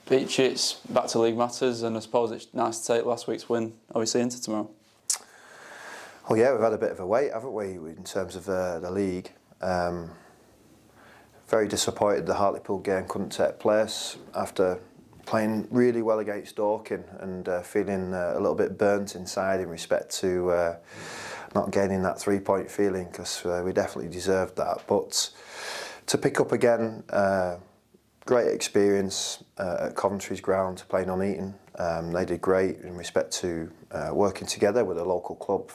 Beech, it's back to league matters, and I suppose it's nice to take last week's win, obviously, into tomorrow. Well, yeah, we've had a bit of a wait, haven't we, in terms of the league. Very disappointed the Hartlepool game couldn't take place after playing really well against Dorking and feeling a little bit burnt inside in respect to not gaining that 3-point feeling, because we definitely deserved that. But to pick up again, great experience at Coventry's ground, playing on Eton. They did great in respect to working together with a local club.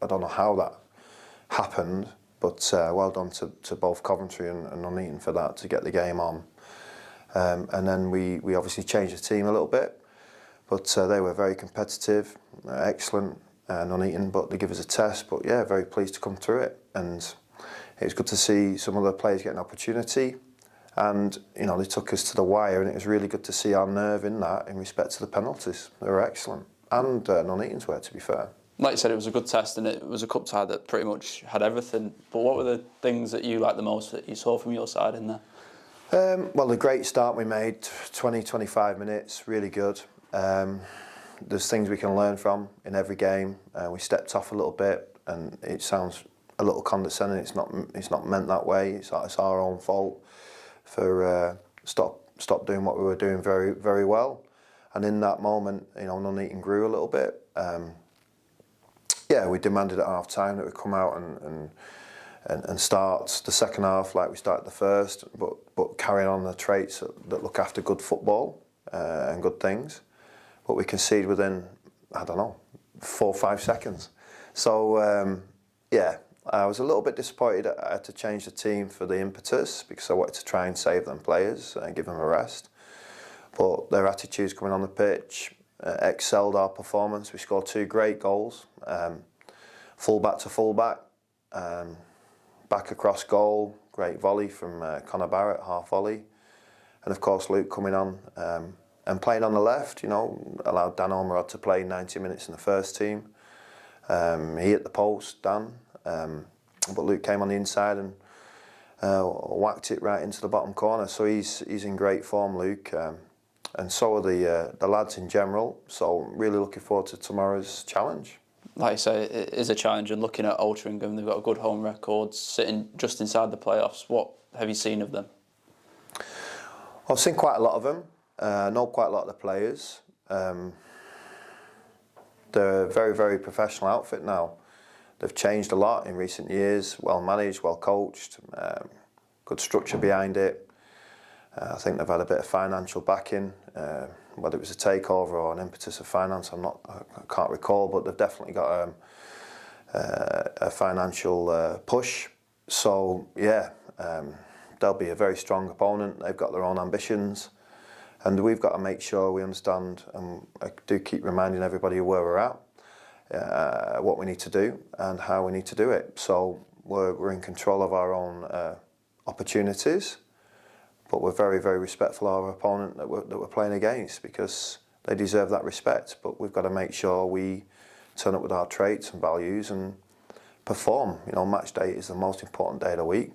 I don't know how that happened, but well done to both Coventry and Nuneaton for that, to get the game on. And then we obviously changed the team a little bit, but they were very competitive, excellent, Nuneaton, but they give us a test. But yeah, very pleased to come through it, and it was good to see some of the players get an opportunity. And you know, they took us to the wire, and it was really good to see our nerve in that in respect to the penalties. They were excellent, and Nuneaton's were, to be fair. Like you said, it was a good test, and it was a cup tie that pretty much had everything. But what were the things that you liked the most that you saw from your side in there? Well, the great start we made, 20-25 minutes, really good. There's things we can learn from in every game. We stepped off a little bit, and it sounds a little condescending. It's not meant that way. It's our own fault for stop doing what we were doing very, very well. And in that moment, you know, Nuneaton grew a little bit. Yeah, we demanded at half time that we come out and start the second half like we started the first, but carrying on the traits that look after good football and good things. But we concede within, I don't know, 4 or 5 seconds. So yeah, I was a little bit disappointed. I had to change the team for the impetus, because I wanted to try and save them players and give them a rest. But their attitudes coming on the pitch excelled our performance. We scored 2 great goals, full-back to full-back, back across goal, great volley from Conor Barrett, half volley. And of course Luke coming on and playing on the left, you know, allowed Dan Ormerod to play 90 minutes in the first team. He hit the post, Dan, but Luke came on the inside and whacked it right into the bottom corner. So he's in great form, Luke. And so are the lads in general. So really looking forward to tomorrow's challenge. Like you say, it is a challenge, and looking at Altrincham, they've got a good home record, sitting just inside the playoffs. What have you seen of them? I've seen quite a lot of them. Know quite a lot of the players. They're a very, very professional outfit now. They've changed a lot in recent years. Well managed, well coached, good structure behind it. I think they've had a bit of financial backing, whether it was a takeover or an impetus of finance, I can't recall, but they've definitely got a financial push. So yeah, they'll be a very strong opponent. They've got their own ambitions, and we've got to make sure we understand, and I do keep reminding everybody where we're at, what we need to do and how we need to do it. So we're in control of our own opportunities. But we're very, very respectful of our opponent that we're playing against, because they deserve that respect. But we've got to make sure we turn up with our traits and values and perform. You know, match day is the most important day of the week,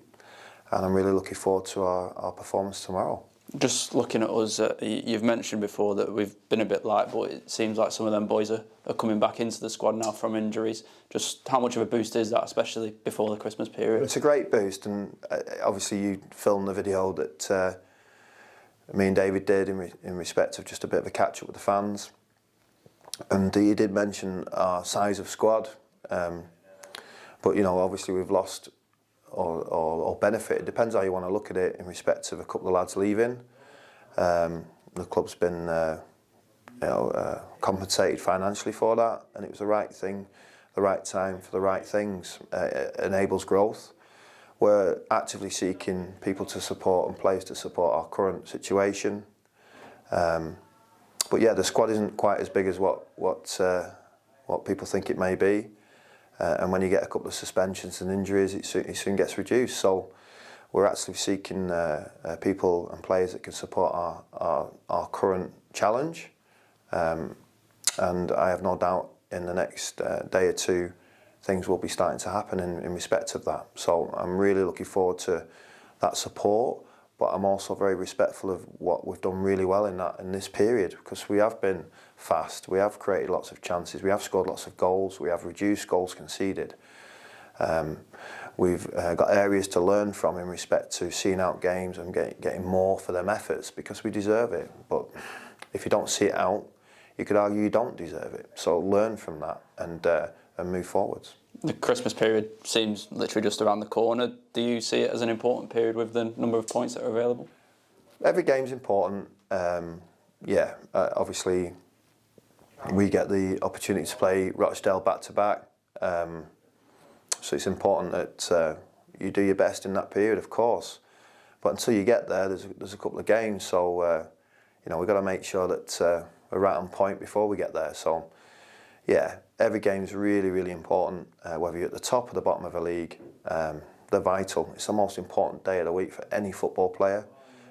and I'm really looking forward to our performance tomorrow. Just looking at us, you've mentioned before that we've been a bit light, but it seems like some of them boys are coming back into the squad now from injuries. Just how much of a boost is that, especially before the Christmas period? It's a great boost, and obviously you filmed the video that me and David did in respect of just a bit of a catch-up with the fans. And he did mention our size of squad, but you know, obviously we've lost or benefited, depends how you want to look at it, in respect of a couple of lads leaving. The club's been compensated financially for that, and it was the right thing, the right time for the right things. It enables growth. We're actively seeking people to support and players to support our current situation. But yeah, the squad isn't quite as big as what people think it may be. And when you get a couple of suspensions and injuries, it soon gets reduced. So we're actually seeking people and players that can support our current challenge. And I have no doubt in the next day or two, things will be starting to happen in respect of that. So I'm really looking forward to that support, but I'm also very respectful of what we've done really well in this period, because we have been fast, we have created lots of chances, we have scored lots of goals, we have reduced goals conceded. We've got areas to learn from in respect to seeing out games and getting more for them efforts, because we deserve it. But if you don't see it out, you could argue you don't deserve it. So learn from that and move forwards. The Christmas period seems literally just around the corner. Do you see it as an important period with the number of points that are available? Every game's important. Obviously, we get the opportunity to play Rochdale back-to-back. So it's important that you do your best in that period, of course. But until you get there, there's a couple of games. So, we've got to make sure that we're right on point before we get there. So, yeah, every game's really, really important, whether you're at the top or the bottom of a league. They're vital. It's the most important day of the week for any football player.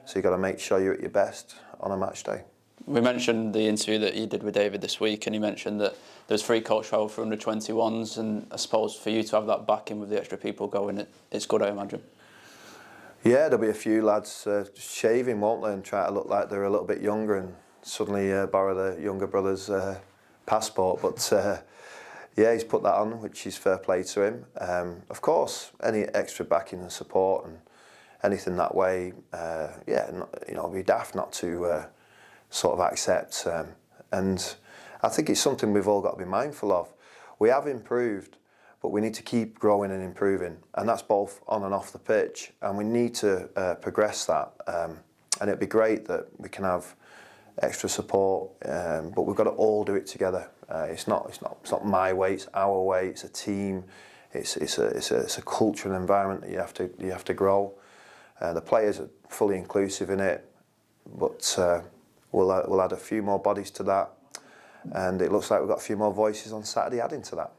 So you've got to make sure you're at your best on a match day. We mentioned the interview that you did with David this week, and he mentioned that there's free coach travel for under-21s, and I suppose for you to have that backing with the extra people going, it's good, I imagine. Yeah, there'll be a few lads shaving, won't they, and try to look like they're a little bit younger and suddenly borrow the younger brother's passport. But yeah, he's put that on, which is fair play to him. Of course, any extra backing and support and anything that way, it'd be daft not to sort of accept. And I think it's something we've all got to be mindful of. We have improved, but we need to keep growing and improving, and that's both on and off the pitch. And we need to progress that. And it'd be great that we can have extra support, but we've got to all do it together. It's not my way. It's our way. It's a team. It's a culture and environment that you have to grow. The players are fully inclusive in it, but we'll add a few more bodies to that, and it looks like we've got a few more voices on Saturday adding to that.